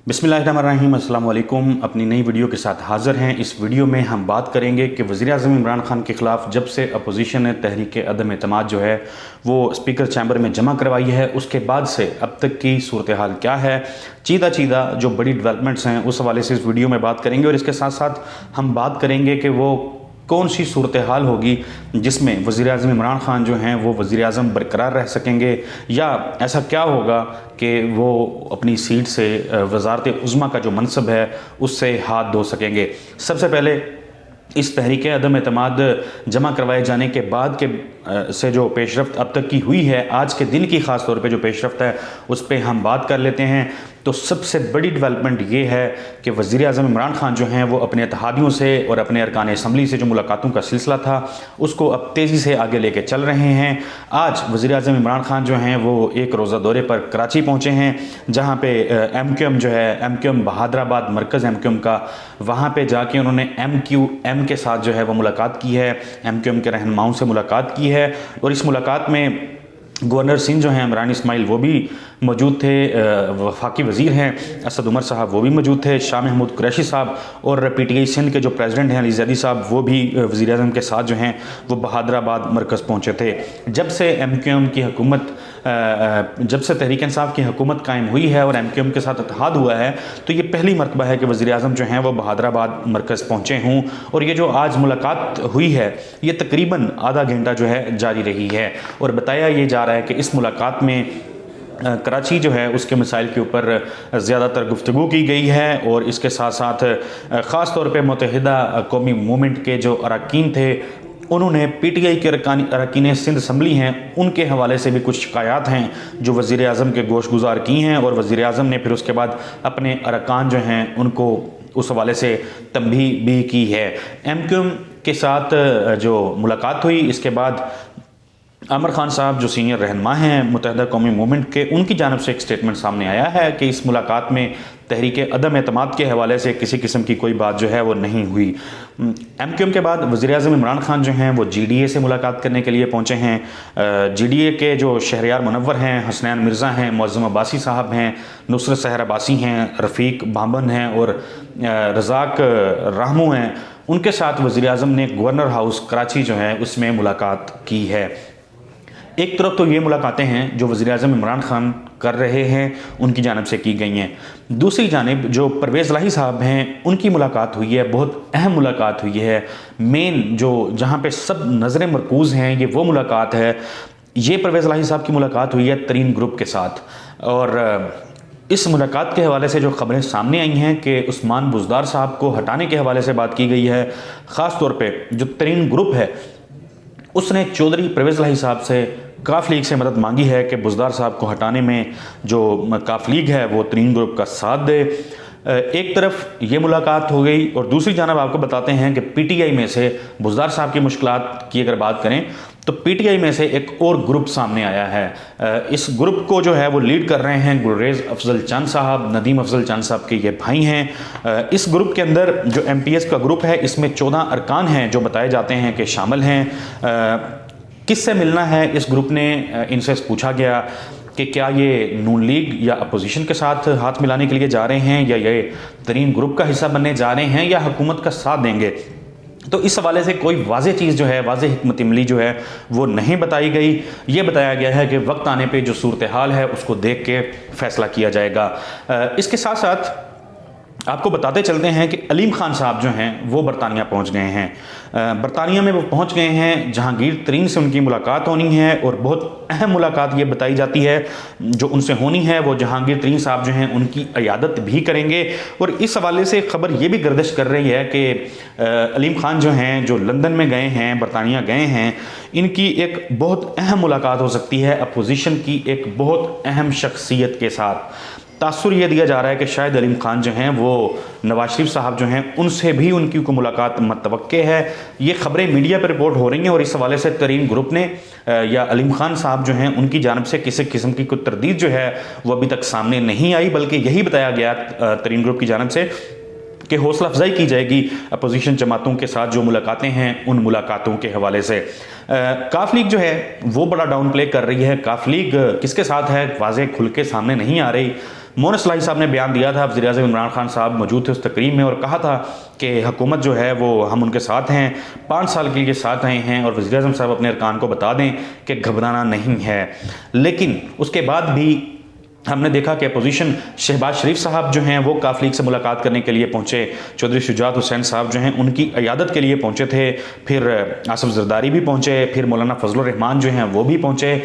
बिस्मिल्लाहिर्रहमानिर्रहीम, अस्सलाम वालेकुम। अपनी नई वीडियो के साथ हाज़िर हैं। इस वीडियो में हम बात करेंगे कि वज़ीर-ए-आज़म इमरान खान के ख़िलाफ़ जब से अपोजिशन ने तहरीक अदम एतमाद जो है वो स्पीकर चैम्बर में जमा करवाई है, उसके बाद से अब तक की सूरत हाल क्या है, चीदा जो बड़ी डेवलपमेंट्स हैं उस हवाले से इस वीडियो में बात करेंगे। और इसके साथ साथ हम बात करेंगे कि वो कौन सी सूरत हाल होगी जिसमें वज़ीर-ए-आज़म इमरान खान जो हैं वो वज़ीर-ए-आज़म बरकरार रह सकेंगे, या ऐसा क्या होगा कि वो अपनी सीट से वज़ारत उज़्मा का जो मनसब है उससे हाथ धो सकेंगे। सबसे पहले इस तहरीक अदम एतमाद जमा करवाए जाने के बाद के से जो पेशरफ्त अब तक की हुई है, आज के दिन की ख़ास तौर पे जो पेशरफ्त है उस पर हम बात कर लेते हैं। तो सबसे बड़ी डेवलपमेंट ये है कि वज़ीर-ए-आज़म इमरान खान जो हैं वो अपने इत्तेहादियों से और अपने अरकान असम्बली से जो मुलाकातों का सिलसिला था उसको अब तेज़ी से आगे लेके चल रहे हैं। आज वज़ीर-ए-आज़म इमरान खान जो हैं वो एक रोज़ा दौरे पर कराची पहुँचे हैं, जहाँ पे MQM जो है, MQM बहादराबाद मरकज़ MQM का, वहाँ पे जाके उन्होंने MQM के साथ जो है वो मुलाकात की है, MQM के रहनुमाओं से मुलाकात की है। और इस मुलाकात में गवर्नर सिंध जो हैं इमरान इस्माइल वो भी मौजूद थे, वफाकी वज़ीर हैं असद उमर साहब वो भी मौजूद थे, शाह महमूद कुरैशी साहब और PTI सिंध के जो प्रेसिडेंट हैं अली ज़ैदी साहब वो भी वज़ीर-ए-आज़म के साथ जो हैं वो बहादराबाद मरकज़ पहुँचे थे। जब से MQM की हुकूमत जब से तहरीक इंसाफ की हुकूमत कायम हुई है और MQM के साथ इत्तेहाद हुआ है, तो ये पहली मरतबा है कि वज़ीर-ए-आज़म जो हैं वो बहादराबाद मरकज़ पहुँचे हों। और ये जो आज मुलाकात हुई है ये तकरीबन आधा घंटा जो है जारी रही है, और बताया ये जा रहा है कि इस मुलाकात में कराची जो है उसके मसाइल के ऊपर ज़्यादातर गुफ्तगू की गई है। और इसके साथ साथ ख़ास तौर पे मुत्तहिदा कौमी मूवमेंट के जो अरकान थे उन्होंने PTI के अरकान सिंध असम्बली हैं उनके हवाले से भी कुछ शिकायत हैं जो वज़ीर-ए-आज़म के गोश गुजार की हैं, और वज़ीर-ए-आज़म ने फिर उसके बाद अपने अरकान जो हैं उनको उस हवाले से तंबीह भी की है। MQM के साथ जो मुलाकात हुई, इसके बाद आमिर खान साहब जो सीनियर रहनुमा हैं मुत्तहिदा कौमी मूवमेंट के, उनकी जानिब से एक स्टेटमेंट सामने आया है कि इस मुलाकात में तहरीक अदम एतमाद के हवाले से किसी किस्म की कोई बात जो है वो नहीं हुई। MQM के बाद वज़ीर-ए-आज़म इमरान खान जो हैं वो GDA से मुलाकात करने के लिए पहुँचे हैं। GDA के जो शहरयार मुनव्वर हैं, हसनैन मिर्ज़ा हैं, मुअज़्ज़म अब्बासी साहब हैं, नुसरत सहर अब्बासी हैं, रफ़ीक बामन हैं और रज़ाक राहमू हैं, उनके साथ वज़ीर-ए-आज़म ने गवर्नर हाउस कराची जो है उसमें मुलाकात की है। एक तरफ तो ये मुलाकातें हैं जो वज़ीर-ए-आज़म इमरान खान कर रहे हैं उनकी जानिब से की गई हैं, दूसरी जानिब जो परवेज़ लाही साहब हैं उनकी मुलाकात हुई है, बहुत अहम मुलाकात हुई है। मेन जो जहाँ पे सब नज़रें मरकूज़ हैं ये वो मुलाकात है, ये परवेज़ लाही साहब की मुलाकात हुई है तरीन ग्रुप के साथ। और इस मुलाकात के हवाले से जो ख़बरें सामने आई हैं कि उस्मान बुज़दार साहब को हटाने के हवाले से बात की गई है। ख़ास तौर पर जो तरीन ग्रुप है उसने चौधरी परवेज़ लाही साहब से काफ लीग से मदद मांगी है कि बुज़दार साहब को हटाने में जो काफ लीग है वो तरीन ग्रुप का साथ दे। एक तरफ ये मुलाकात हो गई, और दूसरी जानब आपको बताते हैं कि PTI में से बुज़दार साहब की मुश्किलात की अगर बात करें तो PTI में से एक और ग्रुप सामने आया है। इस ग्रुप को जो है वो लीड कर रहे हैं गुलरेज़ अफजल चंद साहब, नदीम अफजल चंद साहब के ये भाई हैं। इस ग्रुप के अंदर जो MPS का ग्रुप है इसमें 14 अरकान हैं जो बताए जाते हैं कि शामिल हैं। किससे मिलना है इस ग्रुप ने, इनसे पूछा गया कि क्या ये नून लीग या अपोजिशन के साथ हाथ मिलाने के लिए जा रहे हैं, या ये तरीन ग्रुप का हिस्सा बनने जा रहे हैं, या हुकूमत का साथ देंगे। तो इस हवाले से कोई वाज़ेह चीज़ जो है, वाज़ेह हिकमत अमली जो है वो नहीं बताई गई। ये बताया गया है कि वक्त आने पे जो सूरत हाल है उसको देख के फ़ैसला किया जाएगा। इसके साथ साथ आपको बताते चलते हैं कि अलीम खान साहब जो हैं वो बरतानिया पहुंच गए हैं। बरतानिया में वो पहुंच गए हैं, जहांगीर तरीन से उनकी मुलाकात होनी है, और बहुत अहम मुलाकात ये बताई जाती है जो उनसे होनी है वो जहांगीर तरीन साहब जो हैं उनकी इयादत भी करेंगे। और इस हवाले से ख़बर ये भी गर्दिश कर रही है कि अलीम खान जो हैं जो लंदन में गए हैं, बरतानिया गए हैं, इनकी एक बहुत अहम मुलाकात हो सकती है अपोजिशन की एक बहुत अहम शख्सियत के साथ। तासुर ये दिया जा रहा है कि शायद अलीम खान जो हैं वो नवाज शरीफ साहब जो हैं उनसे भी उनकी को मुलाकात मतवक्के है। ये ख़बरें मीडिया पर रिपोर्ट हो रही हैं, और इस हवाले से तरीन ग्रुप ने या अलीम खान साहब जो हैं उनकी जानिब से किसी किस्म की कोई तरदीद जो है वो अभी तक सामने नहीं आई, बल्कि यही बताया गया तरीन ग्रुप की जानिब से कि हौसला अफजाई की जाएगी अपोजिशन जमातों के साथ जो मुलाकातें हैं उन मुलाकातों के हवाले से। काफ लीग जो है वो बड़ा डाउन प्ले कर रही है। काफ लीग किसके साथ है वाज़ेह खुल के सामने नहीं आ रही। मोहन इस्लाही साहब ने बयान दिया था, वज़ीर आज़म इमरान खान साहब मौजूद थे उस तकरीब में, और कहा था कि हुकूमत जो है वो हम उनके साथ हैं, 5 साल के लिए साथ आए हैं, और वज़ीर आज़म साहब अपने अरकान को बता दें कि घबराना नहीं है। लेकिन उसके बाद भी हमने देखा कि अपोजिशन शहबाज शरीफ साहब जो हैं वो काफ लीग से मुलाकात करने के लिए पहुंचे, चौधरी शुजात हुसैन साहब जो हैं उनकी इयादत के लिए पहुंचे थे, फिर आसिफ जरदारी भी पहुंचे, फिर मौलाना फजलुर रहमान जो हैं वो भी पहुंचे।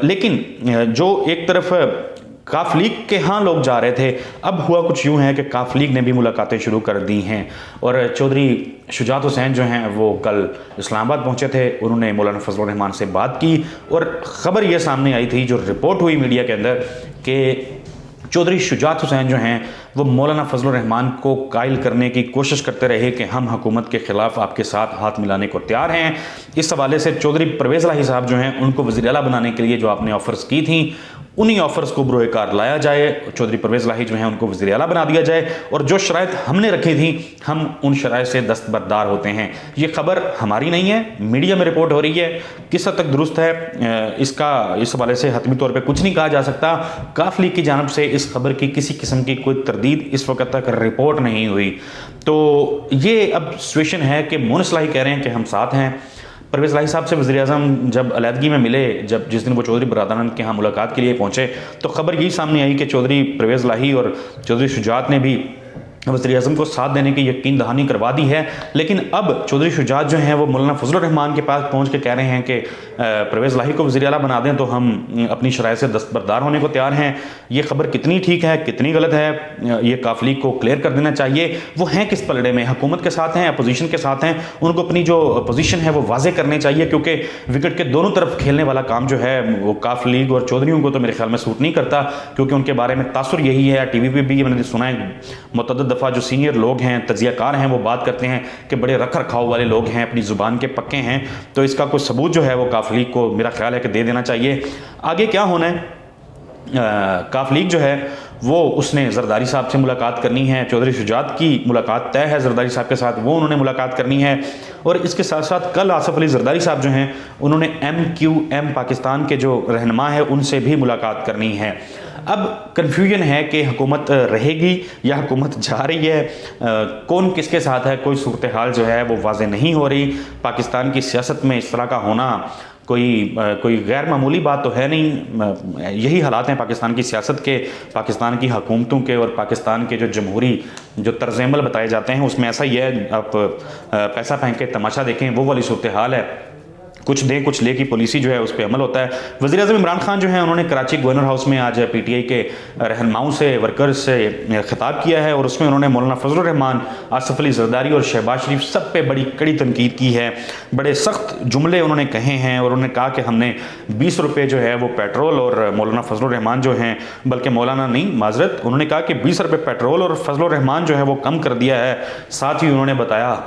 लेकिन जो एक तरफ काफ लीग के हाँ लोग जा रहे थे, अब हुआ कुछ यूँ है कि काफ लीग ने भी मुलाकातें शुरू कर दी हैं, और चौधरी शुजात हुसैन जो हैं वो कल इस्लामाबाद पहुंचे थे, उन्होंने मौलाना फजलुर रहमान से बात की, और ख़बर ये सामने आई थी, जो रिपोर्ट हुई मीडिया के अंदर, कि चौधरी शुजात हुसैन जो हैं वो मौलाना फजलुर रहमान को कायल करने की कोशिश करते रहे कि हम हुकूमत के ख़िलाफ़ आपके साथ हाथ मिलाने को तैयार हैं। इस हवाले से चौधरी परवेज़ इलाही साहब जो हैं उनको वज़ीर आला बनाने के लिए जो आपने ऑफ़र्स की थी, उन्हीं ऑफ़र्स को बरोए कार लाया जाए, चौधरी परवेज़ इलाही जो हैं उनको वज़ीर आला बना दिया जाए, और जो शराइत हमने रखी थी हम उन शराइत से दस्तबरदार होते हैं। ये खबर हमारी नहीं है, मीडिया में रिपोर्ट हो रही है, किस हद तक दुरुस्त है इस हवाले से हतमी तौर पर कुछ नहीं कहा जा सकता। काफ लीग की जानब से इस खबर की किसी किस्म की कोई तरदीद इस वक्त तक रिपोर्ट नहीं हुई। तो ये अब सिचुएशन है कि मोहन इस्लाही कह रहे हैं कि हम साथ हैं। परवेज़ इलाही साहब से वज़ीर आज़म जब अलहदगी में मिले, जिस दिन वो चौधरी बरादरान के यहाँ मुलाकात के लिए पहुँचे, तो खबर यही सामने आई कि चौधरी परवेज़ इलाही और चौधरी शुजात ने भी वज़ीर आज़म को साथ देने की यकीन दहानी करवा दी है। लेकिन अब चौधरी शुजात जो हैं वो मौलाना फजलुर रहमान के पास पहुंच के कह रहे हैं कि परवेज़ इलाही को वज़ीर आला बना दें तो हम अपनी शराइत से दस्तबरदार होने को तैयार हैं। ये खबर कितनी ठीक है कितनी गलत है, ये काफ लीग को क्लियर कर देना चाहिए। वो हैं किस पलड़े में, हुकूमत के साथ हैं, अपोजिशन के साथ हैं, उनको अपनी जो पोजीशन है वो वाजे करने चाहिए, क्योंकि विकेट के दोनों तरफ खेलने वाला काम जो है वो काफ लीग और चौधरीयों को तो मेरे ख्याल में सूट नहीं करता, क्योंकि उनके बारे में तासुर यही है। टीवी पे भी मैंने सुना है, मुतअद्दिद दफ़ा जो सीनियर लोग हैं, तजियाकार हैं, वो बात करते हैं कि बड़े रख रखाव वाले लोग हैं, अपनी ज़ुबान के पक्के हैं। तो इसका कोई सबूत जो है वो काफ लीग को मेरा ख्याल है कि दे देना चाहिए। आगे क्या होना है, काफ लीग जो है वो उसने जरदारी साहब से मुलाकात करनी है, चौधरी शुजात की मुलाकात तय है जरदारी साहब के साथ, वो उन्होंने मुलाकात करनी है। और इसके साथ साथ कल आसिफ अली जरदारी साहब जो हैं उन्होंने MQM पाकिस्तान के जो रहनुमा है उनसे भी मुलाकात करनी है। अब कन्फ्यूजन है कि हुकूमत रहेगी या हुकूमत जा रही है, कौन किसके साथ है, कोई सूरत हाल जो है वो वाज़ेह नहीं हो रही। पाकिस्तान की सियासत में इस तरह का होना कोई गैर मामूली बात तो है नहीं। यही हालात हैं पाकिस्तान की सियासत के, पाकिस्तान की हुकूमतों के, और पाकिस्तान के जो जमहूरी जो तर्ज़-ए-अमल बताए जाते हैं उसमें ऐसा ही है। आप पैसा फेंक के तमाशा देखें, वो वाली सूरत हाल है। कुछ दे कुछ ले की पॉलिसी जो है उस पर अमल होता है। वज़ीर आज़म इमरान खान जो है उन्होंने कराची गवर्नर हाउस में आज PTI के रहनुमाओं से, वर्कर्स से खिताब किया है, और उसमें उन्होंने मौलाना फजलुर रहमान, आसिफ अली जरदारी और शहबाज शरीफ सब पे बड़ी कड़ी तनकीद की है। बड़े सख्त जुमले उन्होंने कहे हैं, और उन्होंने कहा कि हमने 20 रुपये जो है वो पेट्रोल, और मौलाना फजलुर रहमान जो हैं, बल्कि मौलाना नहीं माजरत, उन्होंने कहा कि 20 रुपये पेट्रोल और फजलुर रहमान जो है वो कम कर दिया है। साथ ही उन्होंने बताया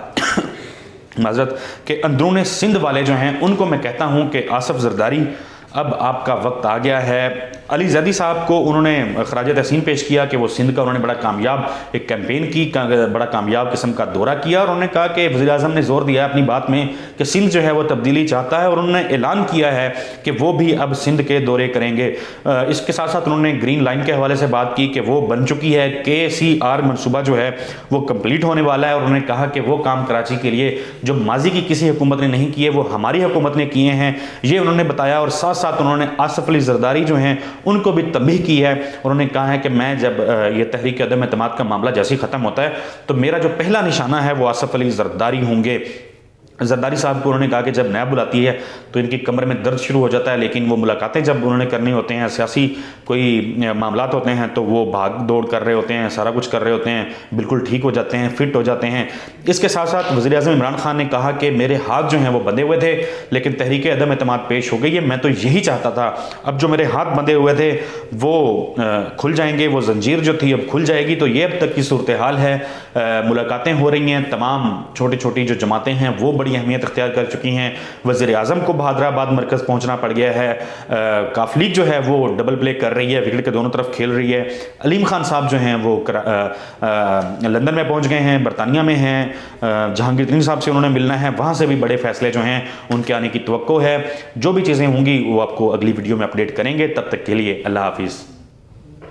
माजरत के अंदरून सिंध वाले जो हैं उनको मैं कहता हूं कि आसिफ जरदारी अब आपका वक्त आ गया है। अली जैदी साहब को उन्होंने खराज तहसीन पेश किया कि वो सिंध का उन्होंने बड़ा कामयाब एक कैंपेन की, बड़ा कामयाब किस्म का दौरा किया, और उन्होंने कहा कि वज़ीर आज़म ने ज़ोर दिया अपनी बात में कि सिंध जो है वो तब्दीली चाहता है, और उन्होंने ऐलान किया है कि वो भी अब सिंध के दौरे करेंगे। इसके साथ साथ उन्होंने ग्रीन लाइन के हवाले से बात की कि वो बन चुकी है, KCR मनसूबा जो है वो कंप्लीट होने वाला है, और उन्होंने कहा कि वो काम कराची के लिए जो माजी की किसी हुकूमत ने नहीं किए वो हमारी हुकूमत ने किए हैं, ये उन्होंने बताया। और साथ साथ उन्होंने आसिफ अली जरदारी जो हैं उनको भी तंबीह की है, उन्होंने कहा है कि मैं जब ये तहरीक अदम एतमाद का मामला जैसे ही ख़त्म होता है तो मेरा जो पहला निशाना है वो आसिफ अली जरदारी होंगे। जरदारी साहब को उन्होंने कहा कि जब नैब बुलाती है तो इनकी कमर में दर्द शुरू हो जाता है, लेकिन वो मुलाकातें जब उन्होंने करनी होते हैं, सियासी कोई मामलात होते हैं तो वो भाग दौड़ कर रहे होते हैं, सारा कुछ कर रहे होते हैं, बिल्कुल ठीक हो जाते हैं, फिट हो जाते हैं। इसके साथ साथ वज़ीर आज़म इमरान खान ने कहा कि मेरे हाथ जो हैं वो बंधे हुए थे, लेकिन तहरीक अदम एतमाद पेश हो गई है, मैं तो यही चाहता था, अब जो मेरे हाथ बंधे हुए थे वो खुल जाएंगे, वो जंजीर जो थी अब खुल जाएगी। तो ये अब तक की सूरत हाल है। मुलाकातें हो रही हैं, तमाम छोटी छोटी जो जमातें हैं वो बड़ी अहमियत इख्तियार कर चुकी हैं। वज़ीर आज़म को बहादराबाद मरकज़ पहुंचना पड़ गया है। काफ लीग जो है वो डबल प्ले कर रही है, विकेट के दोनों तरफ खेल रही है। अलीम खान साहब जो हैं वो लंदन में पहुंच गए हैं, बरतानिया में हैं, जहांगीर तरीन साहब से उन्होंने मिलना है, वहाँ से भी बड़े फैसले जो हैं उनके आने की तवक्को है। जो भी चीज़ें होंगी वो आपको अगली वीडियो में अपडेट करेंगे। तब तक के लिए अल्लाह हाफिज़।